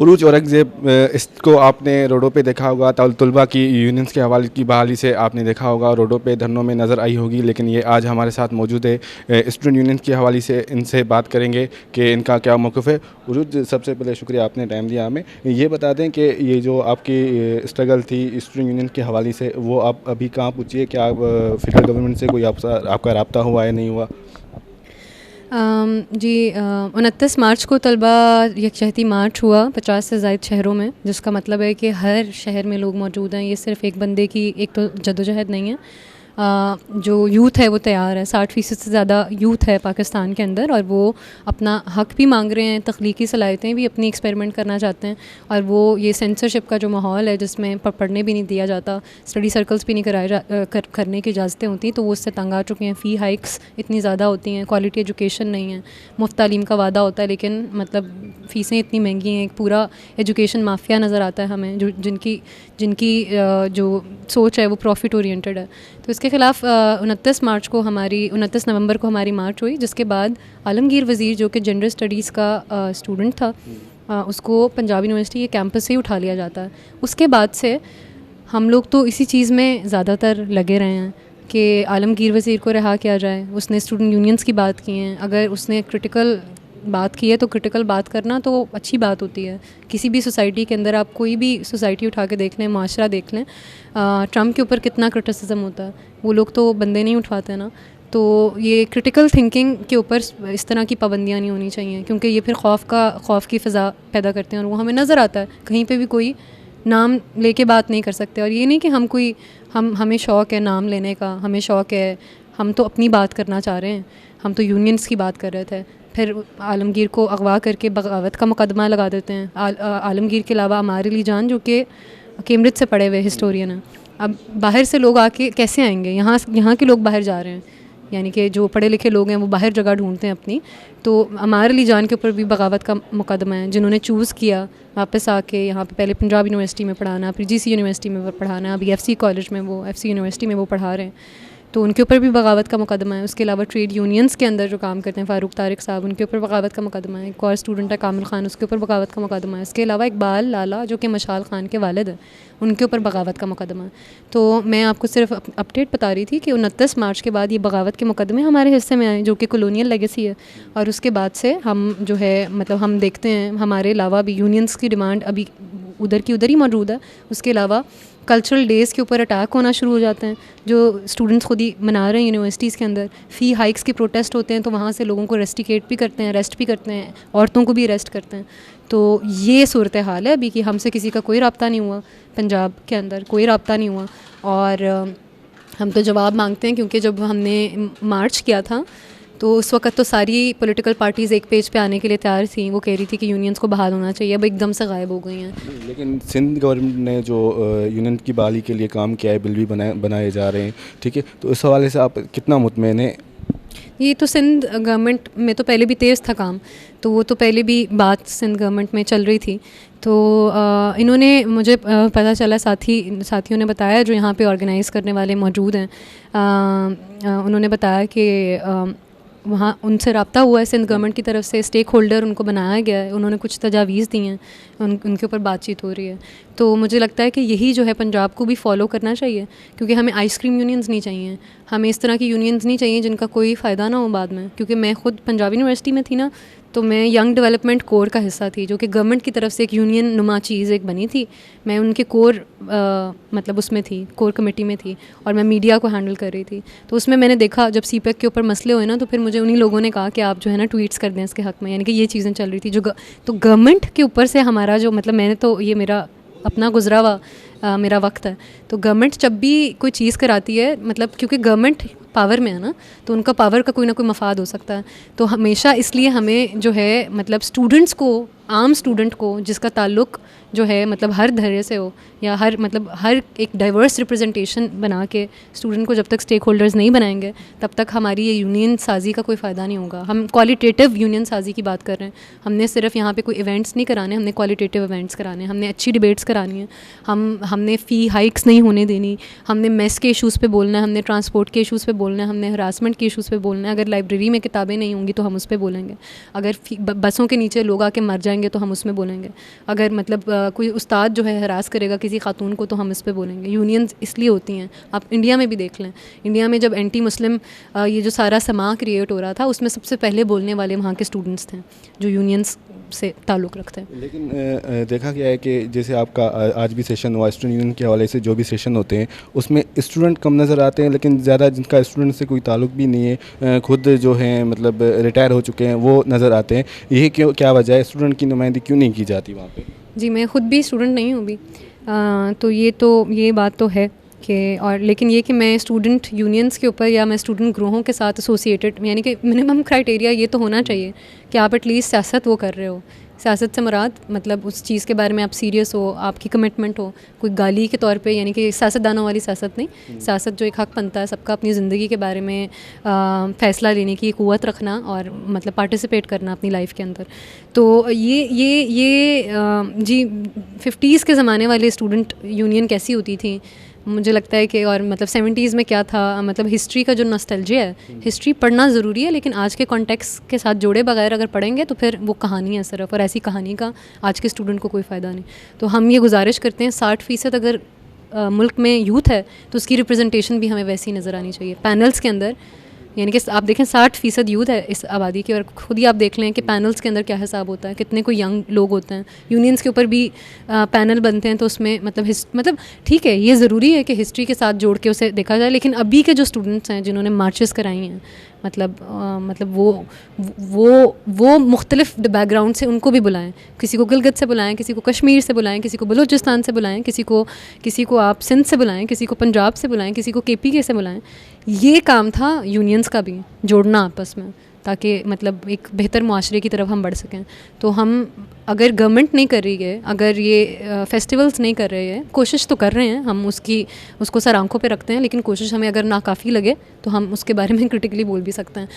उरूज औरंगज़ेब इसको आपने रोडों पे देखा होगा, तलबा की यूनियंस के हवाले की बहाली से आपने देखा होगा, रोडों पे धरनों में नज़र आई होगी। लेकिन ये आज हमारे साथ मौजूद है, स्टूडेंट यूनियन के हवाले से इनसे बात करेंगे कि इनका क्या मौक़िफ़ है। उरूज, सबसे पहले शुक्रिया आपने टाइम दिया हमें। ये बता दें कि ये जो आपकी स्ट्रगल थी स्टूडेंट यूनियन के हवाले से, वो आप अभी कहाँ पहुँची है? क्या फ़ेडरल गवर्नमेंट से कोई आपका रब्ता हुआ है, नहीं हुआ? जी, 29 मार्च को तलबा यकजहती मार्च हुआ 50 से ज़ायद शहरों में, जिसका मतलब है कि हर शहर में लोग मौजूद हैं। ये सिर्फ़ एक बंदे की एक तो जद्दोजहद नहीं है। जो यूथ है वो तैयार है, 60% से ज़्यादा यूथ है पाकिस्तान के अंदर, और वो अपना हक़ भी मांग रहे हैं, तख्लीकी सलाहियतें भी अपनी एक्सपेरिमेंट करना चाहते हैं। और वो ये सेंसरशिप का जो माहौल है जिसमें पढ़ने भी नहीं दिया जाता, स्टडी सर्कल्स भी नहीं करने की इजाज़तें होती, तो वो उससे तंग आ चुके हैं। फ़ी हाइक्स इतनी ज़्यादा होती हैं, क्वालिटी एजुकेशन नहीं है, मुफ्त तालीम का वादा होता है लेकिन मतलब फ़ीसें इतनी महंगी हैं, एक पूरा एजुकेशन माफिया नज़र आता है हमें, जो जिनकी जो सोच है वो प्रॉफिट ओरिएंटेड है। तो इसके ख़िलाफ़ 29 नवंबर को हमारी मार्च हुई, जिसके बाद आलमगीर वज़ीर जो कि जेंडर स्टडीज़ का स्टूडेंट था, उसको पंजाब यूनिवर्सिटी के कैंपस से ही उठा लिया जाता है। उसके बाद से हम लोग तो इसी चीज़ में ज़्यादातर लगे रहे हैं कि आलमगीर वज़ीर को रिहा किया जाए। उसने स्टूडेंट यूनियंस की बात की हैं, अगर उसने क्रिटिकल बात की है तो क्रिटिकल बात करना तो अच्छी बात होती है। किसी भी सोसाइटी के अंदर आप कोई भी सोसाइटी उठा के देख लें, माशरा देख लें, ट्रम्प के ऊपर कितना क्रिटिसिज्म होता है, वो लोग तो बंदे नहीं उठवाते ना। तो ये क्रिटिकल थिंकिंग के ऊपर इस तरह की पाबंदियाँ नहीं होनी चाहिए, क्योंकि ये फिर खौफ की फ़िज़ा पैदा करते हैं, और वो हमें नज़र आता है। कहीं पे भी कोई नाम लेके बात नहीं कर सकते, और ये नहीं कि हमें शौक़ है नाम लेने का, हमें शौक़ है, हम तो अपनी बात करना चाह रहे हैं, हम तो यूनियंस की बात कर रहे थे। फिर आलमगीर को अगवा करके बगावत का मुकदमा लगा देते हैं। आलमगीर के अलावा अमार अली जान जो कि कैम्ब्रिज से पढ़े हुए हिस्टोरियन हैं, अब बाहर से लोग आके कैसे आएंगे? यहाँ के लोग बाहर जा रहे हैं, यानी कि जो पढ़े लिखे लोग हैं वो बाहर जगह ढूंढते हैं अपनी। तो अमार अली जान के ऊपर भी बगावत का मुकदमा है, जिन्होंने चूज़ किया वापस आके यहाँ पे पहले पंजाब यूनिवर्सिटी में पढ़ाना, फिर GC यूनिवर्सिटी में पढ़ाना, अभी FC कॉलेज में FC यूनिवर्सिटी में वो पढ़ा रहे हैं, तो उनके ऊपर भी बगावत का मुकदमा है। उसके अलावा ट्रेड यूनियंस के अंदर जो काम करते हैं फ़ारूक तारिक साहब, उनके ऊपर बगावत का मुकदमा है। एक और स्टूडेंट है कामिल ख़ान, उसके ऊपर बगावत का मुकदमा है। इसके अलावा इकबाल लाला जो कि मशाल ख़ान के वालिद हैं, उनके ऊपर बगावत का मुकदमा है। तो मैं आपको सिर्फ अपडेट बता रही थी कि 29 मार्च के बाद ये बगावत के मुकदमे हमारे हिस्से में आए, जो कि कॉलोनियल लेगेसी है। और उसके बाद से हम जो है मतलब हम देखते हैं हमारे अलावा भी यूनियंस की डिमांड अभी उधर की उधर ही मौजूद है। उसके अलावा कल्चरल डेज़ के ऊपर अटैक होना शुरू हो जाते हैं, जो स्टूडेंट्स खुद ही मना रहे हैं यूनिवर्सिटीज़ के अंदर। फ़ी हाइक्स के प्रोटेस्ट होते हैं, तो वहाँ से लोगों को रेस्टिकेट भी करते हैं, अरेस्ट भी करते हैं, औरतों को भी अरेस्ट करते हैं। तो ये सूरत हाल है अभी कि हमसे किसी का कोई रब्ता नहीं हुआ, पंजाब के अंदर कोई रब्ता नहीं हुआ, और हम तो जवाब मांगते हैं। क्योंकि जब हमने मार्च किया था तो उस वक्त तो सारी पॉलिटिकल पार्टीज़ एक पेज पे आने के लिए तैयार थी, वो कह रही थी कि यूनियंस को बहाल होना चाहिए, अब एकदम से गायब हो गई हैं। लेकिन सिंध गवर्नमेंट ने जो यूनियन की बहाली के लिए काम किया है, बिल भी बनाए जा रहे हैं, ठीक है, तो इस हवाले से आप कितना मुतमईन हैं? ये तो सिंध गवर्नमेंट में तो पहले भी तेज़ था काम, तो वो तो पहले भी बात सिंध गवर्नमेंट में चल रही थी। तो इन्होंने मुझे पता चला, साथियों ने बताया जो यहाँ पे ऑर्गेनाइज़ करने वाले मौजूद हैं, उन्होंने बताया कि वहाँ उनसे रब्ता हुआ है सिंध गवर्नमेंट की तरफ से, स्टेक होल्डर उनको बनाया गया है, उन्होंने कुछ तजावीज़ दी हैं, उनके ऊपर बातचीत हो रही है। तो मुझे लगता है कि यही जो है पंजाब को भी फॉलो करना चाहिए, क्योंकि हमें आइसक्रीम यूनियंस नहीं चाहिए, हमें इस तरह की यूनियंस नहीं चाहिए जिनका कोई फ़ायदा ना हो बाद में। क्योंकि मैं खुद पंजाब यूनिवर्सिटी में थी ना, तो मैं यंग डेवलपमेंट कोर का हिस्सा थी, जो कि गवर्नमेंट की तरफ से एक यूनियन नुमा चीज़ एक बनी थी। मैं उनके कोर मतलब उसमें थी, कोर कमेटी में थी, और मैं मीडिया को हैंडल कर रही थी। तो उसमें मैंने देखा जब CPEC के ऊपर मसले हुए ना, तो फिर मुझे उन्हीं लोगों ने कहा कि आप जो है ना ट्वीट्स कर दें इसके हक़ में, यानी कि ये चीज़ें चल रही थी जो तो गवर्नमेंट के ऊपर से हमारा जो मतलब मैंने तो ये मेरा अपना गुजरा हुआ मेरा वक्त है। तो गवर्नमेंट जब भी कोई चीज़ कराती है, मतलब क्योंकि गवर्नमेंट पावर में है ना, तो उनका पावर का कोई ना कोई मफाद हो सकता है। तो हमेशा इसलिए हमें जो है मतलब स्टूडेंट्स को, आम स्टूडेंट को जिसका ताल्लुक़ जो है मतलब हर धैर्य से हो, या हर एक डाइवर्स रिप्रेजेंटेशन बना के स्टूडेंट को जब तक स्टेक होल्डर्स नहीं बनाएंगे, तब तक हमारी ये यूनियन साजी का कोई फ़ायदा नहीं होगा। हम क्वालिटेटिव यूनियन साजी की बात कर रहे हैं, हमने सिर्फ यहाँ पे कोई इवेंट्स नहीं कराने, हमने क्वालिटेटिव इवेंट्स कराने, हमने अच्छी डिबेट्स करानी है, हमने फ़ी हाइक्स नहीं होने देनी, हमने मेस के इशूज़ पे बोलना है, हमने ट्रांसपोर्ट के इशूज़ पे बोलना है, हमने हरासमेंट के इशूज़ पे बोलना है। अगर लाइब्रेरी में किताबें नहीं होंगी तो हम उस पर बोलेंगे। अगर बसों के नीचे लोग आके मर जाएंगे तो हम उसमें बोलेंगे, अगर मतलब कोई उस्ताद जो है हरास करेगा किसी खातून को तो हम इस पे बोलेंगे। यूनियंस इसलिए होती हैं, आप इंडिया में भी देख लें, इंडिया में जब एंटी मुस्लिम ये जो सारा समा क्रिएट हो रहा था उसमें सबसे पहले बोलने वाले वहाँ के स्टूडेंट्स थे जो यूनियंस से ताल्लुक़ रखते हैं। लेकिन देखा गया है कि जैसे आपका आज भी सेशन हुआ स्टूडेंट यूनियन के हवाले से, जो भी सेशन होते हैं उसमें स्टूडेंट कम नज़र आते हैं, लेकिन ज़्यादा जिनका स्टूडेंट से कोई ताल्लुक भी नहीं है, खुद जो हैं मतलब रिटायर हो चुके हैं, वो नज़र आते हैं। ये क्यों, क्या वजह है, स्टूडेंट की नुमाइंदगी क्यों नहीं की जाती वहाँ पे? जी, मैं ख़ुद भी स्टूडेंट नहीं हूँ अभी, तो ये बात तो है कि, और लेकिन ये कि मैं स्टूडेंट यूनियंस के ऊपर या मैं स्टूडेंट ग्रोहों के साथ एसोसिएटेड, यानी कि मिनिमम क्राइटेरिया ये तो होना चाहिए कि आप एटलीस्ट सियासत वो कर रहे हो। सियासत से मुराद मतलब उस चीज़ के बारे में आप सीरियस हो, आपकी कमिटमेंट हो, कोई गाली के तौर पे, यानी कि सियासतदानों वाली सियासत नहीं, सियासत जो एक हक़ बनता है सबका अपनी ज़िंदगी के बारे में फ़ैसला लेने की क़ुव्वत रखना और मतलब पार्टिसिपेट करना अपनी लाइफ के अंदर। तो ये जी 50s के ज़माने वाले स्टूडेंट यूनियन कैसी होती थी मुझे लगता है कि, और मतलब 70s में क्या था, मतलब हिस्ट्री का जो नॉस्टैल्जिया है, हिस्ट्री पढ़ना ज़रूरी है, लेकिन आज के कॉन्टेक्स्ट के साथ जोड़े बगैर अगर पढ़ेंगे तो फिर वो कहानी है सिर्फ, और ऐसी कहानी का आज के स्टूडेंट को कोई फ़ायदा नहीं। तो हम ये गुजारिश करते हैं 60% अगर मुल्क में यूथ है तो उसकी रिप्रेजेंटेशन भी हमें वैसी नज़र आनी चाहिए पैनल्स के अंदर। यानी कि आप देखें 60% यूथ है इस आबादी की, और ख़ुद ही आप देख लें कि पैनल्स के अंदर क्या हिसाब होता है, कितने कोई यंग लोग होते हैं। यूनियंस के ऊपर भी पैनल बनते हैं तो उसमें मतलब ठीक है, ये ज़रूरी है कि हिस्ट्री के साथ जोड़ के उसे देखा जाए, लेकिन अभी के जो स्टूडेंट्स हैं जिन्होंने मार्चेस कराई हैं, मतलब वो मुख्तलिफ बैकग्राउंड से, उनको भी बुलाएं, किसी को गिलगित से बुलाएं, किसी को कश्मीर से बुलाएं, किसी को बलूचिस्तान से बुलाएं, किसी को आप सिंध से बुलाएं, किसी को पंजाब से बुलाएं, किसी को KPK से बुलाएं। ये काम था यूनियंस का भी, जोड़ना आपस में, ताकि मतलब एक बेहतर मुआशरे की तरफ हम बढ़ सकें। तो हम, अगर गवर्नमेंट नहीं कर रही है, अगर ये फेस्टिवल्स नहीं कर रहे हैं, कोशिश तो कर रहे हैं, हम उसको सर आंखों पे रखते हैं, लेकिन कोशिश हमें अगर नाकाफ़ी लगे तो हम उसके बारे में क्रिटिकली बोल भी सकते हैं।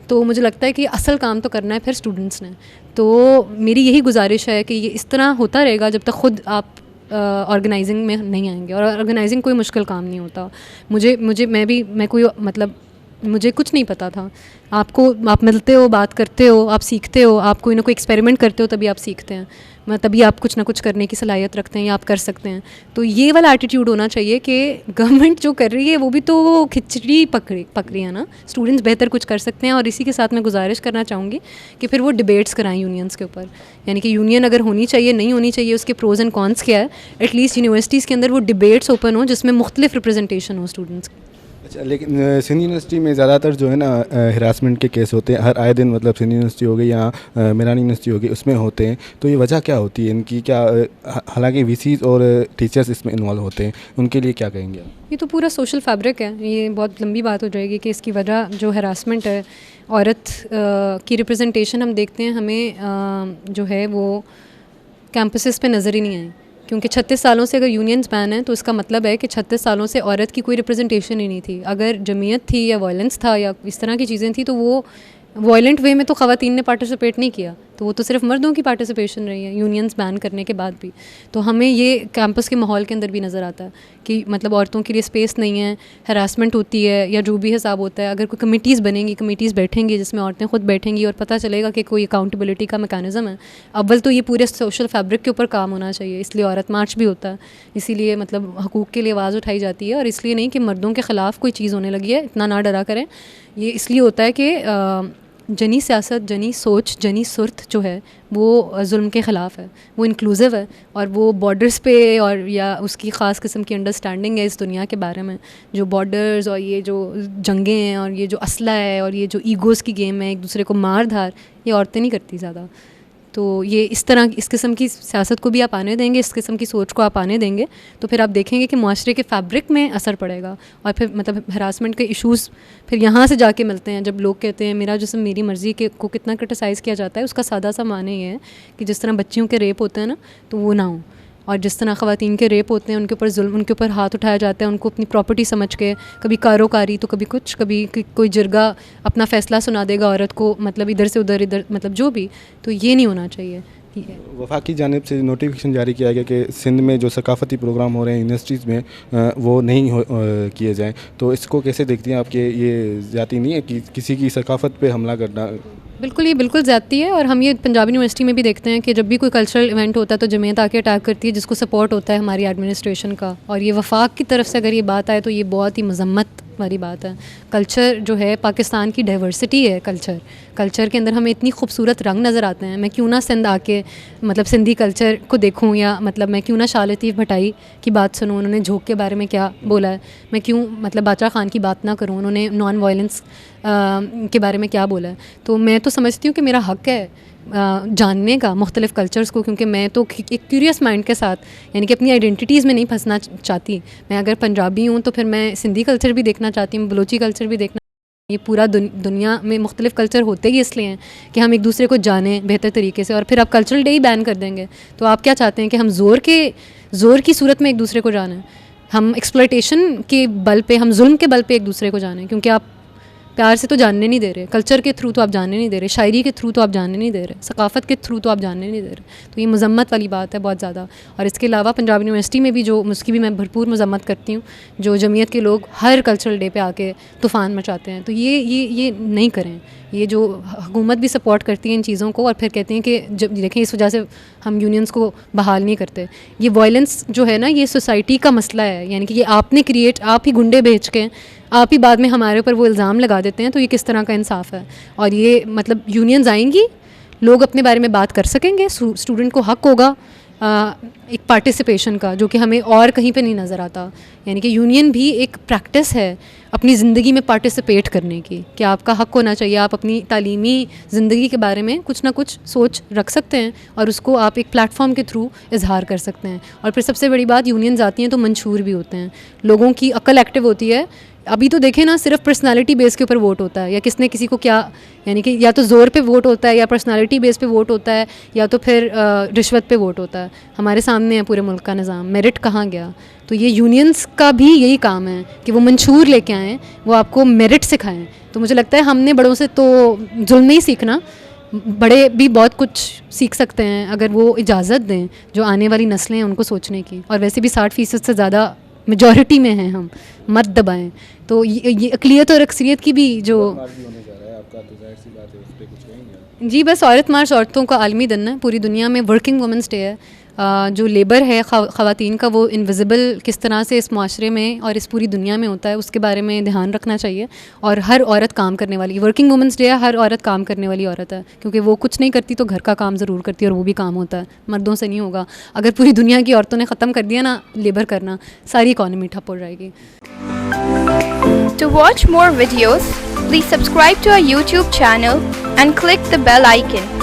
तो मुझे लगता है कि असल काम तो करना है फिर स्टूडेंट्स ने। तो मेरी यही गुजारिश है कि ये इस तरह होता रहेगा जब तक ख़ुद आप ऑर्गेनाइजिंग में नहीं आएंगे, और ऑर्गेनाइजिंग कोई मुश्किल काम नहीं होता। मुझे कुछ नहीं पता था, आप मिलते हो, बात करते हो, आप सीखते हो, आप कोई ना कोई एक्सपेरिमेंट करते हो, तभी आप सीखते हैं, तभी आप कुछ ना कुछ करने की सलाहियत रखते हैं या आप कर सकते हैं। तो ये वाला एटीट्यूड होना चाहिए कि गवर्नमेंट जो कर रही है वो भी तो खिचड़ी पक रही है ना, स्टूडेंट्स बेहतर कुछ कर सकते हैं। और इसी के साथ मैं गुजारिश करना चाहूँगी कि फिर वो डिबेट्स कराएं यूनियंस के ऊपर, यानी कि यूनियन अगर होनी चाहिए नहीं होनी चाहिए, उसके प्रोज एंड कॉन्स क्या है, एटलीस्ट यूनिवर्सिटीज़ के अंदर वो डिबेट्स ओपन हो जिसमें मुख्तलिफ रिप्रेजेंटेशन हो स्टूडेंट्स की। अच्छा, लेकिन सिंध यूनिवर्सिटी में ज़्यादातर जो है ना हरासमेंट के केस होते हैं हर आए दिन, मतलब सिंध यूनिवर्सिटी हो गई या मेरान यूनिवर्सिटी हो गई, उसमें होते हैं। तो ये वजह क्या होती है इनकी, क्या हालांकि VCs और टीचर्स इसमें इन्वॉल्व होते हैं, उनके लिए क्या कहेंगे आप? ये तो पूरा सोशल फैब्रिक है, ये बहुत लंबी बात हो जाएगी कि इसकी वजह जो हरासमेंट है, औरत की रिप्रेजेंटेशन हम देखते हैं, हमें जो है वो कैंपसेस पे नज़र ही नहीं आई, क्योंकि 36 सालों से अगर यूनियंस बैन है तो इसका मतलब है कि 36 सालों से औरत की कोई रिप्रेजेंटेशन ही नहीं थी। अगर जमीयत थी या वायलेंस था या इस तरह की चीज़ें थी तो वो वायलेंट वे में तो ख़वातीन ने पार्टिसिपेट नहीं किया, तो वो तो सिर्फ मर्दों की पार्टिसिपेशन रही है यूनियंस बैन करने के बाद भी। तो हमें ये कैंपस के माहौल के अंदर भी नज़र आता है कि मतलब औरतों के लिए स्पेस नहीं है, हरासमेंट होती है या जो भी हिसाब होता है। अगर कोई कमेटीज़ बनेंगी, कमेटीज़ बैठेंगी जिसमें औरतें खुद बैठेंगी और पता चलेगा कि कोई अकाउंटेबिलिटी का मैकेनिज़्म है, अव्वल तो ये पूरे सोशल फैब्रिक के ऊपर काम होना चाहिए। इसलिए औरत मार्च भी होता है, इसीलिए मतलब हकूक़ के लिए आवाज़ उठाई जाती है, और इसलिए नहीं कि मर्दों के ख़िलाफ़ कोई चीज़ होने लगी है, इतना ना डरा करें। ये इसलिए होता है कि जनी सियासत, जनी सोच, जनी सुर्त जो है वो जुल्म के ख़िलाफ़ है, वो इंक्लूसिव है, और वो बॉर्डर्स पे और या उसकी ख़ास किस्म की अंडरस्टैंडिंग है इस दुनिया के बारे में। जो बॉर्डर्स और ये जो जंगें हैं और ये जो असला है और ये जो ईगोज़ की गेम है, एक दूसरे को मार धार, ये औरतें नहीं करती ज़्यादा। तो ये इस किस्म की सियासत को भी आप आने देंगे, इस किस्म की सोच को आप आने देंगे, तो फिर आप देखेंगे कि मुआशरे के फैब्रिक में असर पड़ेगा। और फिर मतलब हरासमेंट के इश्यूज़ फिर यहाँ से जाके मिलते हैं, जब लोग कहते हैं मेरा जिस्म मेरी मर्ज़ी के को कितना क्रिटिसाइज़ किया जाता है। उसका सादा सा माने ये है कि जिस तरह बच्चियों के रेप होते हैं ना, तो वो ना हो, और जिस तरह ख़वातीन के रेप होते हैं, उनके ऊपर जुल्म, उनके ऊपर हाथ उठाया जाता है, उनको अपनी प्रॉपर्टी समझ के, कभी कारोकारी तो कभी कुछ, कभी कोई जिरगा अपना फ़ैसला सुना देगा औरत को, मतलब इधर से उधर, इधर मतलब जो भी, तो ये नहीं होना चाहिए। वफा की जानिब से नोटिफिकेशन जारी किया गया कि सिंध में जो सकाफ़ती प्रोग्राम हो रहे हैं यूनिवर्सिटीज़ में वो नहीं किए जाएँ, तो इसको कैसे देखती हैं आप कि ये ज़्यादती नहीं है कि किसी की सकाफ़त पे हमला करना? बिल्कुल, ये बिल्कुल ज़्यादती है और हम ये पंजाब यूनिवर्सिटी में भी देखते हैं कि जब भी कोई कल्चरल इवेंट होता है तो जमीयत आके अटैक करती है, जिसको सपोर्ट होता है हमारी एडमिनिस्ट्रेशन का। और ये वफाक की तरफ से अगर ये बात आए तो ये बहुत ही मज़म्मत वाली बात है। कल्चर जो है पाकिस्तान की डाइवर्सिटी है। कल्चर के अंदर हमें इतनी खूबसूरत रंग नज़र आते हैं। मैं क्यों ना सिंध आके मतलब सिंधी कल्चर को देखूं, या मतलब मैं क्यों ना शाह लतीफ़ भटाई की बात सुनूं, उन्होंने झोंक के बारे में क्या बोला है। मैं क्यों मतलब बादशाह खान की बात ना करूं, उन्होंने नॉन वायलेंस के बारे में क्या बोला है। तो मैं तो समझती हूँ कि मेरा हक़ है जानने का मुख्तलिफ़ कल्चर्स को, क्योंकि मैं तो एक क्यूरियस माइंड के साथ, यानी कि अपनी आइडेंटिटीज़ में नहीं फंसना चाहती। मैं अगर पंजाबी हूँ तो फिर मैं सिंधी कल्चर भी देखना चाहती हूँ, बलोची कल्चर भी देखना। ये पूरा दुनिया में मुख्तलिफ़ कल्चर होते ही इसलिए हैं कि हम एक दूसरे को जानें बेहतर तरीके से। और फिर आप कल्चरल डे ही बैन कर देंगे तो आप क्या चाहते हैं कि हम ज़ोर की सूरत में एक दूसरे को जानें, हम एक्सप्लॉयटेशन के बल पे, हम जुल्म के बल पे एक दूसरे को जानें? क्योंकि आप प्यार से तो जानने नहीं दे रहे, कल्चर के थ्रू तो आप जानने नहीं दे रहे, शायरी के थ्रू तो आप जानने नहीं दे रहे, सकाफ़त के थ्रू तो आप जानने नहीं दे रहे। तो ये मज़म्मत वाली बात है बहुत ज़्यादा। और इसके अलावा पंजाब यूनिवर्सिटी में भी जो उसकी भी मैं भरपूर मज़म्मत करती हूँ, जो जमीयत के लोग हर कल्चरल डे पे आके तूफ़ान मचाते हैं। तो ये नहीं करें। ये जो हुकूमत भी सपोर्ट करती है इन चीज़ों को और फिर कहती हैं कि जब देखें इस वजह से हम यूनियंस को बहाल नहीं करते। ये वायलेंस जो है ना, ये सोसाइटी का मसला है, यानी कि ये आपने आप ही गुंडे भेज के आप ही बाद में हमारे ऊपर वो इल्ज़ाम लगा देते हैं। तो ये किस तरह का इंसाफ है? और ये मतलब यूनियंस आएंगी, लोग अपने बारे में बात कर सकेंगे, स्टूडेंट को हक़ होगा एक पार्टिसिपेशन का, जो कि हमें और कहीं पे नहीं नज़र आता। यानी कि यूनियन भी एक प्रैक्टिस है अपनी ज़िंदगी में पार्टिसिपेट करने की, कि आपका हक़ होना चाहिए। आप अपनी तालीमी ज़िंदगी के बारे में कुछ ना कुछ सोच रख सकते हैं और उसको आप एक प्लेटफॉर्म के थ्रू इजहार कर सकते हैं। और फिर सबसे बड़ी बात, यूनियंस आती हैं तो मंशूर भी होते हैं, लोगों की अक्ल एक्टिव होती है। अभी तो देखें ना, सिर्फ पर्सनालिटी बेस के ऊपर वोट होता है, या किसने किसी को क्या, यानी कि या तो ज़ोर पे वोट होता है, या पर्सनालिटी बेस पे वोट होता है, या तो फिर रिश्वत पे वोट होता है। हमारे सामने है पूरे मुल्क का निज़ाम, मेरिट कहाँ गया? तो ये यूनियंस का भी यही काम है कि वो मंशूर लेके आएँ, वो आपको मेरिट सिखाएँ। तो मुझे लगता है हमने बड़ों से तो जुल्म नहीं सीखना, बड़े भी बहुत कुछ सीख सकते हैं अगर वो इजाज़त दें जो आने वाली नस्लें हैं उनको सोचने की। और वैसे भी 60% से ज़्यादा मेजॉरिटी में हैं हम, मत दबाएं। तो ये अक़लियत और अक्सरियत की भी जो जी, बस औरत मार्च औरतों का आलमी दिन है, पूरी दुनिया में वर्किंग वुमेंस डे है। जो लेबर है ख़वातीन का, वो इनविजिबल किस तरह से इस माशरे में और इस पूरी दुनिया में होता है, उसके बारे में ध्यान रखना चाहिए। और हर औरत काम करने वाली, वर्किंग वुमेंस डे है, हर औरत काम करने वाली औरत है, क्योंकि वो कुछ नहीं करती तो घर का काम ज़रूर करती है, और वो भी काम होता है, मर्दों से नहीं होगा। अगर पूरी दुनिया की औरतों ने ख़त्म कर दिया ना लेबर करना, सारी इकॉनमी ठप हो जाएगी। To watch more videos, please subscribe to our YouTube channel and click the bell icon.